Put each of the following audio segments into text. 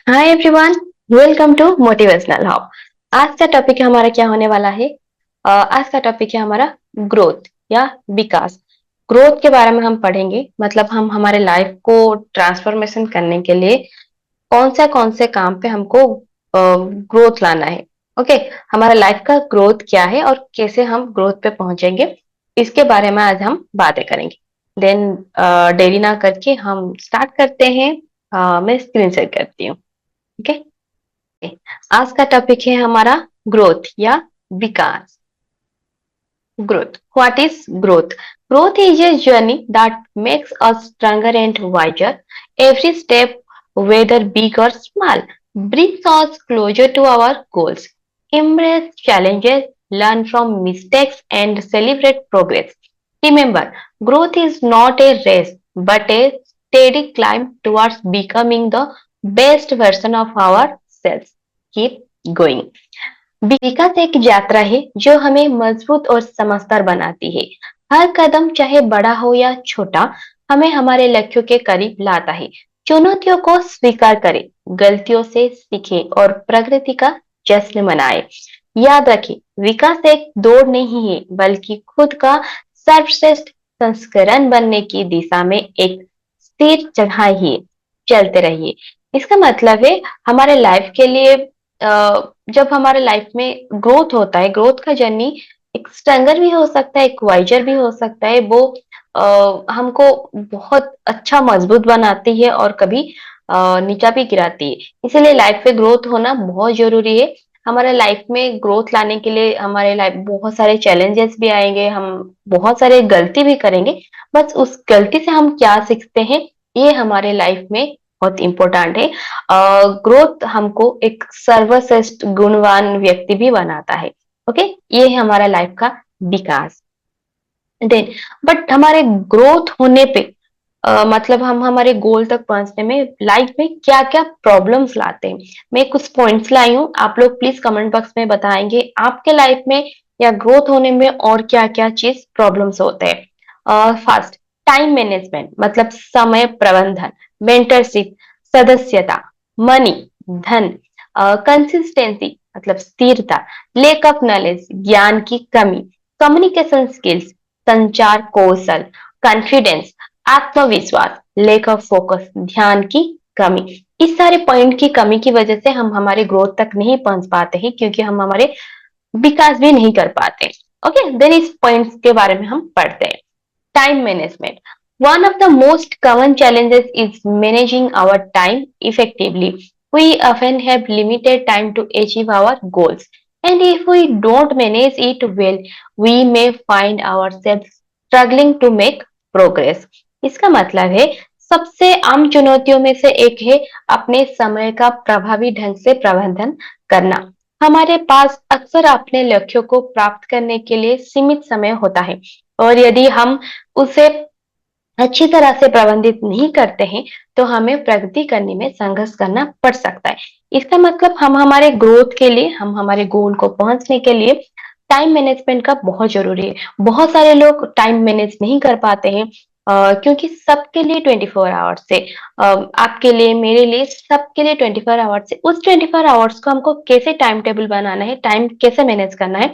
Hi everyone, welcome to motivational hub. आज का topic हमारा क्या होने वाला है? आज का टॉपिक है हमारा ग्रोथ या विकास। ग्रोथ के बारे में हम पढ़ेंगे, मतलब हम हमारे लाइफ को ट्रांसफॉर्मेशन करने के लिए कौन से काम पे हमको ग्रोथ लाना है। ओके, हमारा लाइफ का ग्रोथ क्या है और कैसे हम ग्रोथ पे पहुंचेंगे, इसके बारे में आज हम बातें करेंगे। देन देरी ना करके हम स्टार्ट करते हैं। मैं स्क्रीन शेयर करती हूँ। ओके, आज का टॉपिक है हमारा ग्रोथ या विकास। Growth. What is growth? Growth is a journey that makes us stronger and wiser. Every step, whether big or small, brings us closer to our goals. Embrace challenges, learn from mistakes, and celebrate progress. Remember, growth is not a race but a steady climb towards becoming the best version of ourselves. Keep going. विकास एक यात्रा है जो हमें मजबूत और समझदार बनाती है। हर कदम चाहे बड़ा हो या छोटा, हमें हमारे लक्ष्यों के करीब लाता है। चुनौतियों को स्वीकार करें, गलतियों से सीखें और प्रगति का जश्न मनाएं। याद रखें, विकास एक दौड़ नहीं है, बल्कि खुद का सर्वश्रेष्ठ संस्करण बनने की दिशा में एक स्थिर चढ़ाई है। चलते रहिए। इसका मतलब है हमारे लाइफ के लिए जब हमारे लाइफ में ग्रोथ होता है, ग्रोथ का जर्नी एक स्ट्रैंगर भी हो सकता है, एक वाइजर भी हो सकता है। वो हमको बहुत अच्छा मजबूत बनाती है और कभी नीचा भी गिराती है। इसीलिए लाइफ में ग्रोथ होना बहुत जरूरी है। हमारे लाइफ में ग्रोथ लाने के लिए हमारे लाइफ बहुत सारे चैलेंजेस भी आएंगे, हम बहुत सारे गलती भी करेंगे। बस उस गलती से हम क्या सीखते हैं, ये हमारे लाइफ में बहुत इंपॉर्टेंट है। ग्रोथ हमको एक सर्वश्रेष्ठ गुणवान व्यक्ति भी बनाता है। ओके, ये है हमारा लाइफ का विकास। देन बट हमारे ग्रोथ होने पे मतलब हम हमारे गोल तक पहुंचने में लाइफ में क्या क्या प्रॉब्लम्स लाते हैं। मैं कुछ पॉइंट्स लाई हूँ, आप लोग प्लीज कमेंट बॉक्स में बताएंगे आपके लाइफ में या ग्रोथ होने में और क्या क्या चीज प्रॉब्लम्स होते हैं। फर्स्ट, टाइम मैनेजमेंट मतलब समय प्रबंधन, मेंटरशिप, सदस्यता, मनी, धन, कंसिस्टेंसी मतलब स्थिरता, लेक ऑफ नॉलेज ज्ञान की कमी, कम्युनिकेशन स्किल्स संचार कौशल, कॉन्फिडेंस आत्मविश्वास, लेक ऑफ फोकस ध्यान की कमी। इस सारे पॉइंट की कमी की वजह से हम हमारे ग्रोथ तक नहीं पहुंच पाते हैं, क्योंकि हम हमारे विकास भी नहीं कर पाते। ओके, देन इस पॉइंट्स के बारे में हम पढ़ते हैं। Time management. One of the most common challenges is managing our time effectively. We often have limited time to achieve our goals. And if we don't manage it well, we may find ourselves struggling to make progress. इसका मतलब है सबसे आम चुनौतियों में से एक है अपने समय का प्रभावी ढंग से प्रबंधन करना। हमारे पास अक्सर अपने लक्ष्यों को प्राप्त करने के लिए सीमित समय होता है, और यदि हम उसे अच्छी तरह से प्रबंधित नहीं करते हैं तो हमें प्रगति करने में संघर्ष करना पड़ सकता है। इसका मतलब हम हमारे ग्रोथ के लिए, हम हमारे गोल को पहुंचने के लिए टाइम मैनेजमेंट का बहुत जरूरी है। बहुत सारे लोग टाइम मैनेज नहीं कर पाते हैं, क्योंकि सबके लिए 24 आवर्स से, आपके लिए मेरे लिए सबके लिए 24 आवर्स से, उस 24 आवर्स को हमको कैसे टाइम टेबल बनाना है, टाइम कैसे मैनेज करना है।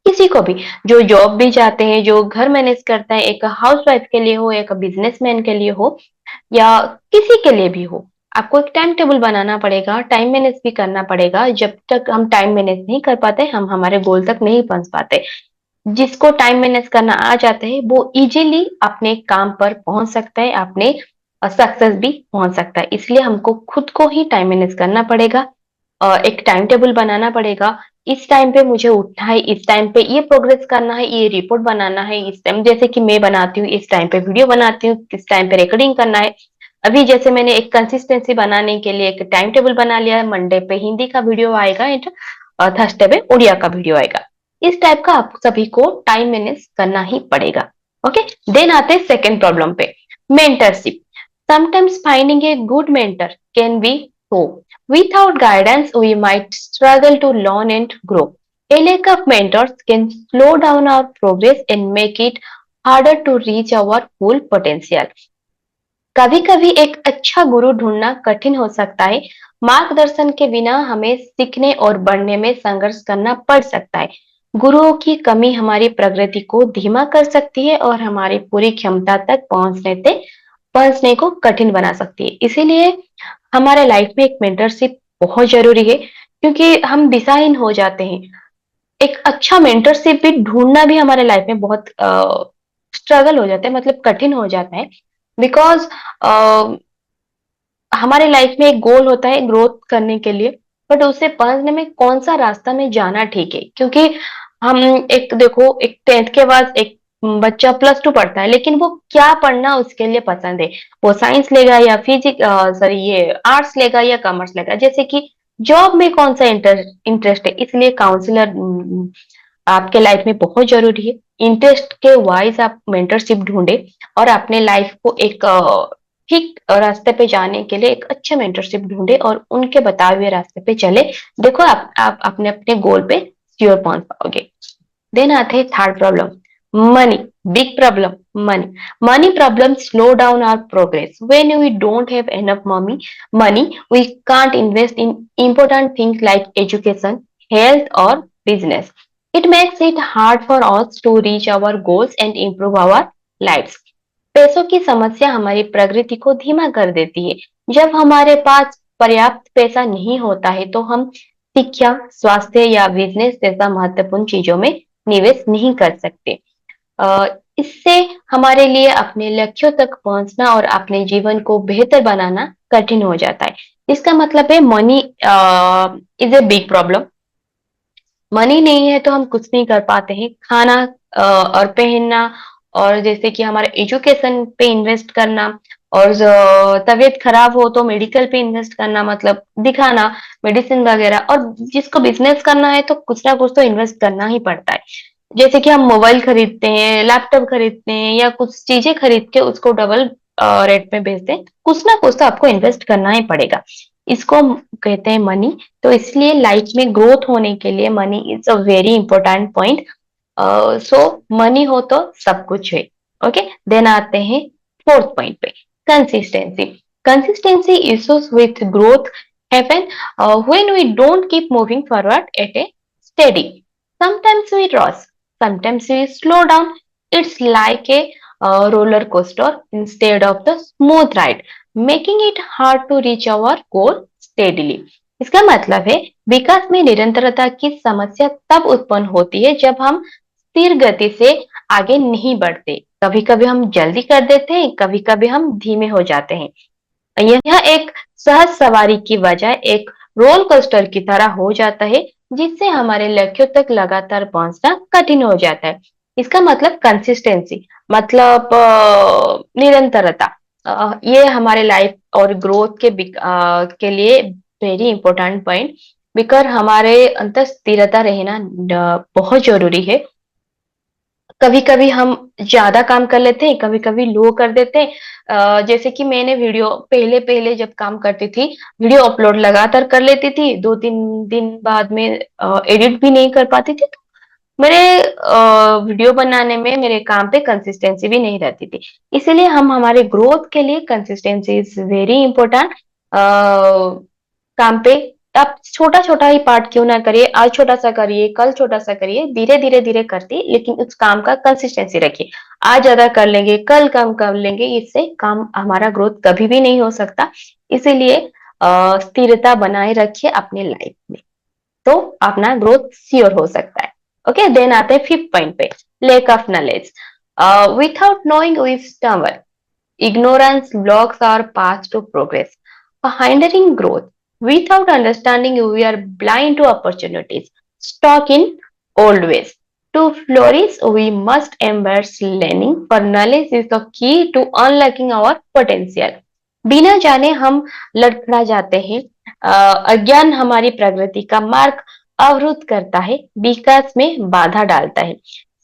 किसी को भी, जो जॉब भी जाते हैं, जो घर मैनेज करता है, एक हाउसवाइफ के लिए हो, एक बिजनेसमैन के लिए हो, या किसी के लिए भी हो, आपको एक टाइम टेबल बनाना पड़ेगा, टाइम मैनेज भी करना पड़ेगा। जब तक हम टाइम मैनेज नहीं कर पाते, हम हमारे गोल तक नहीं पहुंच पाते। जिसको टाइम मैनेज करना आ जाता है वो इजीली अपने काम पर पहुंच सकता है, अपने सक्सेस भी पहुंच सकता है। इसलिए हमको खुद को ही टाइम मैनेज करना पड़ेगा, एक टाइम टेबल बनाना पड़ेगा। इस टाइम पे मुझे उठना है, इस टाइम पे ये प्रोग्रेस करना है, ये रिपोर्ट बनाना है, इस टाइम जैसे कि मैं बनाती हूँ, इस टाइम पे वीडियो बनाती हूँ, इस टाइम पे रिकॉर्डिंग करना है। अभी जैसे मैंने एक कंसिस्टेंसी बनाने के लिए एक टाइम टेबल बना लिया है, मंडे पे हिंदी का वीडियो आएगा एंड थर्सडे पे उड़िया का वीडियो आएगा। इस टाइप का आप सभी को टाइम मैनेज करना ही पड़ेगा। ओके, देन आते हैं सेकेंड प्रॉब्लम पे, mentorship. Sometimes finding a good mentor can be so without guidance, we might struggle to learn and grow. A lack of mentors can slow down our progress and make it harder to reach our full potential. कभी कभी एक अच्छा गुरु ढूंढना कठिन हो सकता है। मार्गदर्शन के बिना हमें सीखने और बढ़ने में संघर्ष करना पड़ सकता है। गुरुओं की कमी हमारी प्रगति को धीमा कर सकती है और हमारी पूरी क्षमता तक पहुंचने को कठिन बना सकती है। इसीलिए हमारे लाइफ में एक मेंटरशिप बहुत जरूरी है, क्योंकि हम दिशाहीन हो जाते हैं। एक अच्छा मेंटरशिप भी ढूंढना भी हमारे लाइफ में बहुत स्ट्रगल हो जाता है, मतलब कठिन हो जाता है। बिकॉज हमारे लाइफ में एक गोल होता है ग्रोथ करने के लिए, बट उसे पहुंचने में कौन सा रास्ता में जाना ठीक है। क्योंकि हम एक देखो, एक 10th के बाद एक बच्चा +2 पढ़ता है, लेकिन वो क्या पढ़ना उसके लिए पसंद है। वो साइंस लेगा या सॉरी ये आर्ट्स लेगा या कॉमर्स लेगा। जैसे कि जॉब में कौन सा इंटरेस्ट है, इसलिए काउंसलर आपके लाइफ में बहुत जरूरी है। इंटरेस्ट के वाइज आप मेंटरशिप ढूंढे और अपने लाइफ को एक ठीक रास्ते पे जाने के लिए एक अच्छे मेंटरशिप ढूंढे और उनके बताए हुए रास्ते पे चले। देखो आप अपने अपने गोल पे श्योर पहुंच पाओगे। देन आते हैं third problem, money. Big problem, money. Money problem slow down our progress. When we don't have enough money, we can't invest in important things like education, health or business. It makes it hard for us to reach our goals and improve our lives. पैसों की समस्या हमारी प्रगति को धीमा कर देती है। जब हमारे पास पर्याप्त पैसा नहीं होता है तो हम शिक्षा, स्वास्थ्य या बिजनेस जैसा महत्वपूर्ण चीजों में निवेश नहीं कर सकते। अ, इससे हमारे लिए अपने लक्ष्यों तक पहुंचना और अपने जीवन को बेहतर बनाना कठिन हो जाता है। इसका मतलब है money is a big problem. Money नहीं है तो हम कुछ नहीं कर पाते हैं। खाना और पहनना, और जैसे कि हमारे एजुकेशन पे इन्वेस्ट करना, और तबीयत खराब हो तो मेडिकल पे इन्वेस्ट करना, मतलब दिखाना, मेडिसिन वगैरह। और जिसको बिजनेस करना है तो कुछ ना कुछ तो इन्वेस्ट करना ही पड़ता है। जैसे कि हम मोबाइल खरीदते हैं, लैपटॉप खरीदते हैं या कुछ चीजें खरीद के उसको डबल रेट में बेचते हैं, कुछ ना कुछ तो आपको इन्वेस्ट करना ही पड़ेगा। इसको हम कहते हैं मनी। तो इसलिए लाइफ में ग्रोथ होने के लिए money is a very important point. So money हो तो सब कुछ है। ओके, देन आते हैं फोर्थ पॉइंट पे, consistency. Consistency issues with growth happen when we don't keep moving forward at a steady. Sometimes we rush, sometimes we slow down. It's like a roller coaster instead of the smooth ride, making it hard to reach our goal steadily. इसका मतलब है विकास में निरंतरता की समस्या तब उत्पन्न होती है जब हम स्थिर गति से आगे नहीं बढ़ते। कभी कभी हम जल्दी कर देते हैं, कभी कभी हम धीमे हो जाते हैं। यह एक सहज सवारी की बजाय एक रोल कोस्टर की तरह हो जाता है, जिससे हमारे लक्ष्यों तक लगातार पहुंचना कठिन हो जाता है। इसका मतलब कंसिस्टेंसी, मतलब निरंतरता। ये हमारे लाइफ और ग्रोथ के लिए वेरी इंपॉर्टेंट पॉइंट। बिकॉज हमारे अंदर स्थिरता रहना बहुत जरूरी है। कभी कभी हम ज्यादा काम कर लेते हैं, कभी कभी लो कर देते हैं। जैसे कि मैंने वीडियो पहले पहले जब काम करती थी, वीडियो अपलोड लगातार कर लेती थी, 2-3 दिन बाद में एडिट भी नहीं कर पाती थी। तो मेरे वीडियो बनाने में मेरे काम पे कंसिस्टेंसी भी नहीं रहती थी। इसीलिए हम हमारे ग्रोथ के लिए कंसिस्टेंसी इज वेरी इंपॉर्टेंट। काम पे आप छोटा छोटा ही पार्ट क्यों ना करिए, आज छोटा सा करिए, कल छोटा सा करिए, धीरे धीरे धीरे करती, लेकिन उस काम का कंसिस्टेंसी रखिए। आज ज्यादा कर लेंगे, कल कम कर लेंगे, इससे काम हमारा ग्रोथ कभी भी नहीं हो सकता। इसीलिए स्थिरता बनाए रखिए अपने लाइफ में, तो अपना ग्रोथ श्योर हो सकता है। ओके, देन आते हैं फिफ्थ पॉइंट पे, lack of knowledge. Without knowing we stumble. Ignorance blocks our path to progress, hindering growth. Without understanding, we are blind to opportunities, stuck in old ways. To flourish, we must embrace learning, for knowledge is the key to unlocking our potential. बिना जाने हम लड़खड़ा जाते हैं। अज्ञान हमारी प्रगति का मार्ग अवरुद्ध करता है, विकास में बाधा डालता है।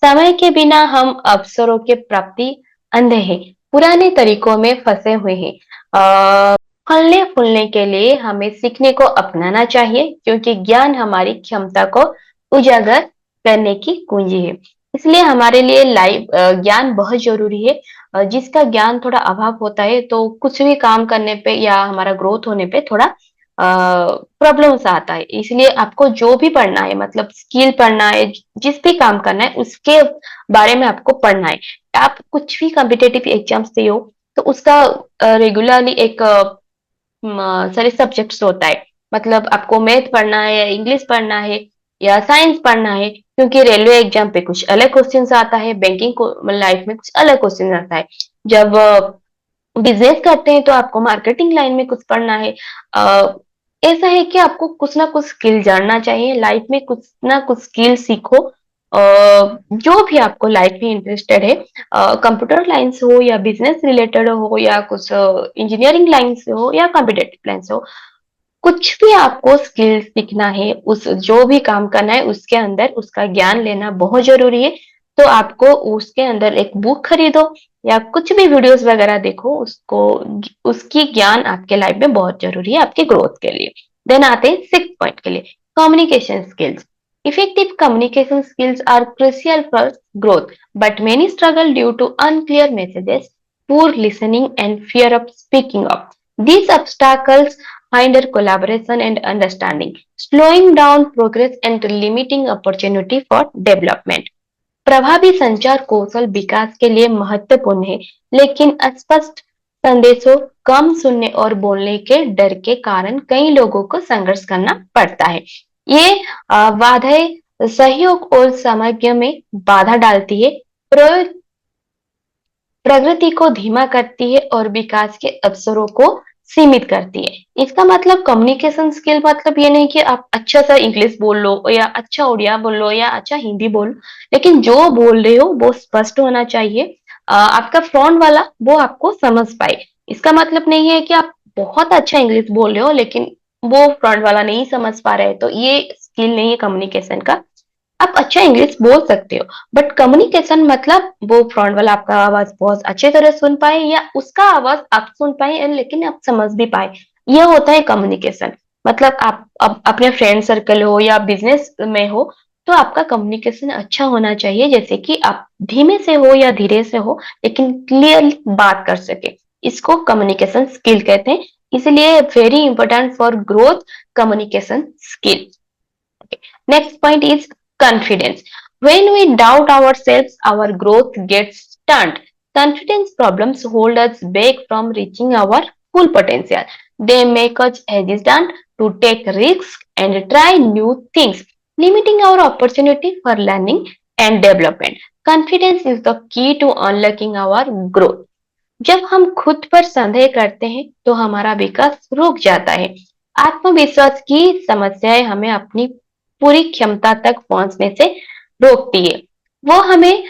समय के बिना हम अवसरों के प्राप्ति अंधे हैं, पुराने तरीकों में फंसे हुए हैं। फलने फूलने के लिए हमें सीखने को अपनाना चाहिए, क्योंकि ज्ञान हमारी क्षमता को उजागर करने की कुंजी है। इसलिए हमारे लिए लाइफ ज्ञान बहुत जरूरी है। जिसका ज्ञान थोड़ा अभाव होता है, तो कुछ भी काम करने पे या हमारा ग्रोथ होने पे थोड़ा प्रॉब्लम्स आता है। इसलिए आपको जो भी पढ़ना है, मतलब स्किल पढ़ना है, जिस भी काम करना है, उसके बारे में आपको पढ़ना है। आप कुछ भी कॉम्पिटिटिव एग्जाम्स दे हो, तो उसका रेगुलरली एक सारे सब्जेक्ट्स होता है। मतलब आपको मैथ पढ़ना है या इंग्लिश पढ़ना है या साइंस पढ़ना है, क्योंकि रेलवे एग्जाम पे कुछ अलग क्वेश्चंस आता है, बैंकिंग को लाइफ में कुछ अलग क्वेश्चन आता है। जब बिजनेस करते हैं तो आपको मार्केटिंग लाइन में कुछ पढ़ना है। अ, ऐसा है कि आपको कुछ ना कुछ स्किल जानना चाहिए लाइफ में, कुछ ना कुछ स्किल सीखो। जो भी आपको लाइफ में इंटरेस्टेड है, कंप्यूटर लाइन से हो या बिजनेस रिलेटेड हो या कुछ इंजीनियरिंग लाइन से हो या कॉम्पिटेटिव लाइन से हो, कुछ भी आपको स्किल सीखना है, उस जो भी काम करना है उसके अंदर उसका ज्ञान लेना बहुत जरूरी है। तो आपको उसके अंदर एक बुक खरीदो या कुछ भी वीडियोस वगैरह देखो, उसको उसकी ज्ञान आपके लाइफ में बहुत जरूरी है आपके ग्रोथ के लिए। देन आते हैं 6 पॉइंट के लिए, communication skills. Effective communication skills are crucial for growth, but many struggle due to unclear messages, poor listening, and fear of speaking up. These obstacles hinder collaboration and understanding, slowing down progress and limiting opportunity for development. प्रभावी संचार कौशल विकास के लिए महत्वपूर्ण है, लेकिन अस्पष्ट संदेशों, कम सुनने और बोलने के डर के कारण कई लोगों को संघर्ष करना पड़ता है। ये बाधाएं सहयोग और समन्वय में बाधा डालती है, प्रयोग प्रगति को धीमा करती है और विकास के अवसरों को सीमित करती है। इसका मतलब कम्युनिकेशन स्किल मतलब ये नहीं कि आप अच्छा सा इंग्लिश बोल लो या अच्छा उड़िया बोल लो या अच्छा हिंदी बोल लो, लेकिन जो बोल रहे हो वो स्पष्ट होना चाहिए। आपका फ्रंट वाला वो आपको समझ पाए। इसका मतलब नहीं है कि आप बहुत अच्छा इंग्लिश बोल रहे हो लेकिन वो फ्रंट वाला नहीं समझ पा रहे, तो ये स्किल नहीं है कम्युनिकेशन का। आप अच्छा इंग्लिश बोल सकते हो, बट कम्युनिकेशन मतलब वो फ्रंट वाला आपका आवाज बहुत अच्छे तरह सुन पाए या उसका आवाज आप सुन पाए लेकिन आप समझ भी पाए। यह होता है कम्युनिकेशन। मतलब आप अपने फ्रेंड सर्कल हो या बिजनेस में हो, तो आपका कम्युनिकेशन अच्छा होना चाहिए, जैसे कि आप धीमे से हो या धीरे से हो लेकिन क्लियर बात कर सके। इसको कम्युनिकेशन स्किल कहते हैं। इसलिए very important for growth communication skill. Next point is confidence. When we doubt ourselves, our growth gets stunted. Confidence problems hold us back from reaching our full potential. They make us hesitant to take risks and try new things, limiting our opportunity for learning and development. Confidence is the key to unlocking our growth. जब हम खुद पर संदेह करते हैं तो हमारा विकास रुक जाता है। आत्मविश्वास की समस्याएं हमें अपनी पूरी क्षमता तक पहुंचने से रोकती है। वो हमें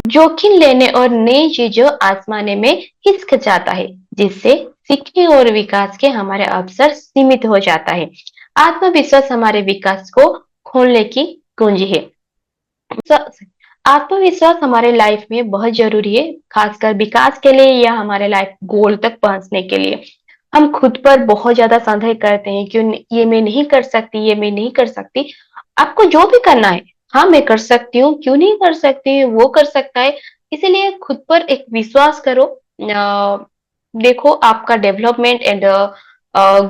जोखिम लेने और नई चीजों आजमाने में हिचकिचाता है, जिससे सीखने और विकास के हमारे अवसर सीमित हो जाता है। आत्मविश्वास हमारे विकास को खोलने की कुंजी है। आत्मविश्वास हमारे लाइफ में बहुत जरूरी है, खासकर विकास के लिए या हमारे लाइफ गोल तक पहुंचने के लिए। हम खुद पर बहुत ज्यादा संदेह करते हैं, क्यों ये मैं नहीं कर सकती, ये मैं नहीं कर सकती। आपको जो भी करना है, हाँ मैं कर सकती हूँ, क्यों नहीं कर सकती, वो कर सकता है। इसीलिए खुद पर एक विश्वास करो। देखो आपका डेवलपमेंट एंड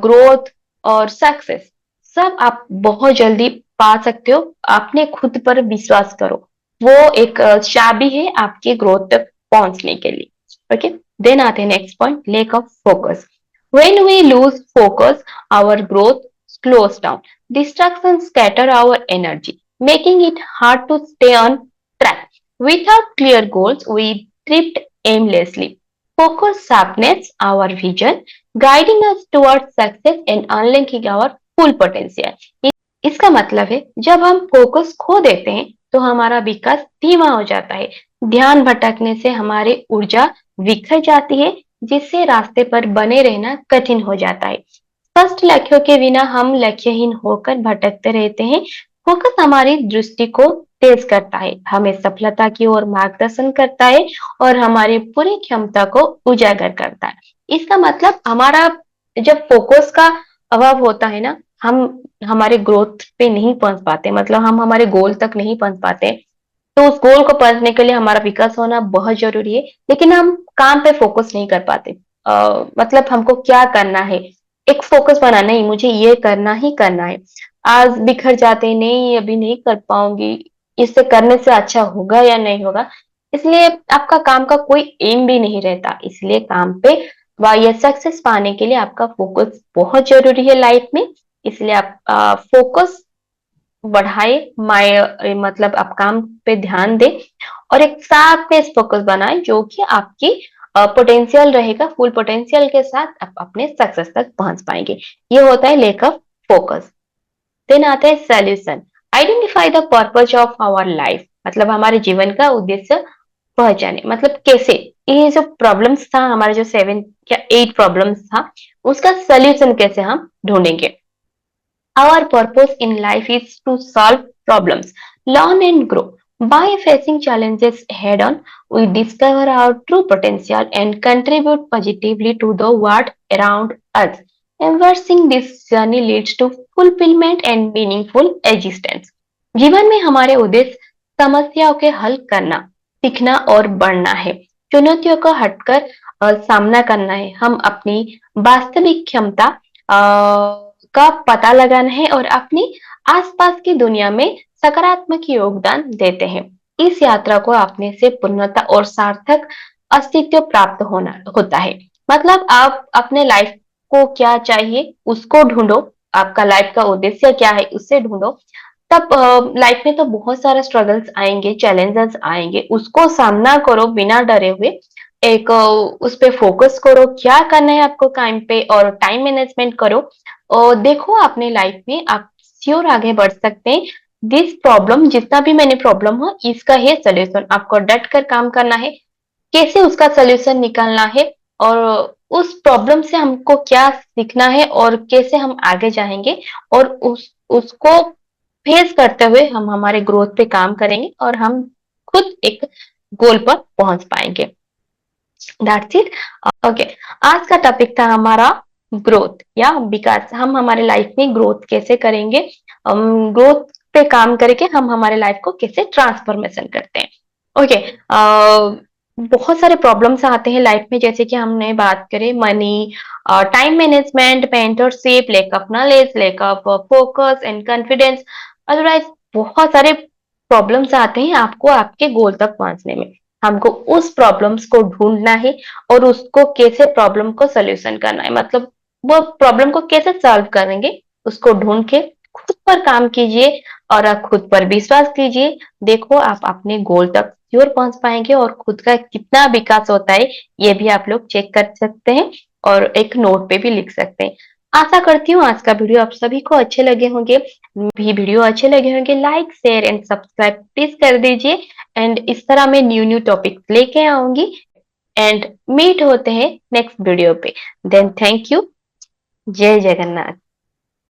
ग्रोथ और सक्सेस सब आप बहुत जल्दी पा सकते हो। आपने खुद पर विश्वास करो, वो एक चाबी है आपके ग्रोथ तक पहुंचने के लिए। ओके, देन आते हैं next point, lack of focus. When we lose focus, our growth slows down. Distractions scatter our energy, making it hard to stay on track. Without clear goals, we drift aimlessly. Focus sharpens our vision, guiding us towards success and unlocking our full potential. इसका मतलब है जब हम focus खो देते हैं तो हमारा विकास धीमा हो जाता है। ध्यान भटकने से हमारी ऊर्जा बिखर जाती है, जिससे रास्ते पर बने रहना कठिन हो जाता है। स्पष्ट लक्ष्यों के बिना हम लक्ष्यहीन होकर भटकते रहते हैं। फोकस हमारी दृष्टि को तेज करता है, हमें सफलता की ओर मार्गदर्शन करता है और हमारी पूरी क्षमता को उजागर करता है। इसका मतलब हमारा जब फोकस का अभाव होता है ना, हम हमारे ग्रोथ पे नहीं पहुंच पाते, मतलब हम हमारे गोल तक नहीं पहुंच पाते। तो उस गोल को पाने के लिए हमारा विकास होना बहुत जरूरी है, लेकिन हम काम पे फोकस नहीं कर पाते। मतलब हमको क्या करना है, एक फोकस बना, नहीं मुझे ये करना ही करना है। आज बिखर जाते हैं, नहीं अभी नहीं कर पाऊंगी, इससे करने से अच्छा होगा या नहीं होगा, इसलिए आपका काम का कोई एम भी नहीं रहता। इसलिए काम पे या सक्सेस पाने के लिए आपका फोकस बहुत जरूरी है लाइफ में। इसलिए आप फोकस बढ़ाए, मतलब आप काम पे ध्यान दें और एक साथ में फोकस बनाए जो कि आपकी पोटेंशियल रहेगा, फुल पोटेंशियल के साथ आप अपने सक्सेस तक पहुंच पाएंगे। ये होता है लेक ऑफ फोकस। देन आता है solution. Identify the purpose of our life, मतलब हमारे जीवन का उद्देश्य पहचाने, मतलब कैसे ये जो प्रॉब्लम्स था, हमारे जो 7 या 8 प्रॉब्लम्स था, उसका सोल्यूशन कैसे हम ढूंढेंगे। Our purpose in life is to solve problems, learn and grow. By facing challenges head on, we discover our true potential and contribute positively to the world around us. Embracing this journey leads to fulfillment and meaningful existence. जीवन में हमारे उद्देश्य समस्याओं के हल करना, सीखना और बढ़ना है। चुनौतियों को हटकर सामना करना है। हम अपनी वास्तविक क्षमता का पता लगाना है और अपनी आसपास की दुनिया में सकारात्मक योगदान देते हैं। इस यात्रा को अपने से पूर्णता और सार्थक अस्तित्व प्राप्त होना होता है। मतलब आप अपने लाइफ को क्या चाहिए उसको ढूंढो, आपका लाइफ का उद्देश्य क्या है उससे ढूंढो। तब लाइफ में तो बहुत सारे स्ट्रगल्स आएंगे, चैलेंजेस आएंगे, उसको सामना करो बिना डरे हुए। एक उस पे फोकस करो, क्या करना है आपको टाइम पे, और टाइम मैनेजमेंट करो। और देखो अपने लाइफ में आप श्योर आगे बढ़ सकते हैं। दिस प्रॉब्लम, जितना भी मैंने प्रॉब्लम हो, इसका है सोल्यूशन। आपको डट कर काम करना है, कैसे उसका सोल्यूशन निकालना है, और उस प्रॉब्लम से हमको क्या सीखना है और कैसे हम आगे जाएंगे, और उसको फेस करते हुए हम हमारे ग्रोथ पे काम करेंगे और हम खुद एक गोल पर पहुंच पाएंगे। That's it. ओके, आज का टॉपिक था हमारा ग्रोथ या विकास। हम हमारे लाइफ में ग्रोथ कैसे करेंगे, ग्रोथ पे काम करके हम हमारे लाइफ को कैसे ट्रांसफॉर्मेशन करते हैं। ओके, बहुत सारे प्रॉब्लम्स आते हैं लाइफ में, जैसे कि हमने बात करें money, time management, mentorship, lack of knowledge, lack of focus and confidence. Otherwise बहुत सारे प्रॉब्लम्स आते हैं आपको आपके गोल तक पहुंचने में। हमको उस प्रॉब्लम्स को ढूंढना है और उसको कैसे प्रॉब्लम को सोल्यूशन करना है, मतलब वो प्रॉब्लम को कैसे सॉल्व करेंगे, उसको ढूंढ के खुद पर काम कीजिए और आप खुद पर विश्वास कीजिए। देखो आप अपने गोल तक जरूर पहुंच पाएंगे और खुद का कितना विकास होता है ये भी आप लोग चेक कर सकते हैं और एक नोट पे भी लिख सकते हैं। आशा करती हूँ आज का वीडियो आप सभी को अच्छे लगे होंगे। भी वीडियो अच्छे लगे होंगे, like share and subscribe please कर दीजिए। एंड इस तरह मैं न्यू न्यू टॉपिक लेके आऊंगी। एंड मीट होते हैं नेक्स्ट वीडियो पे। Then thank you. जय जगन्नाथ।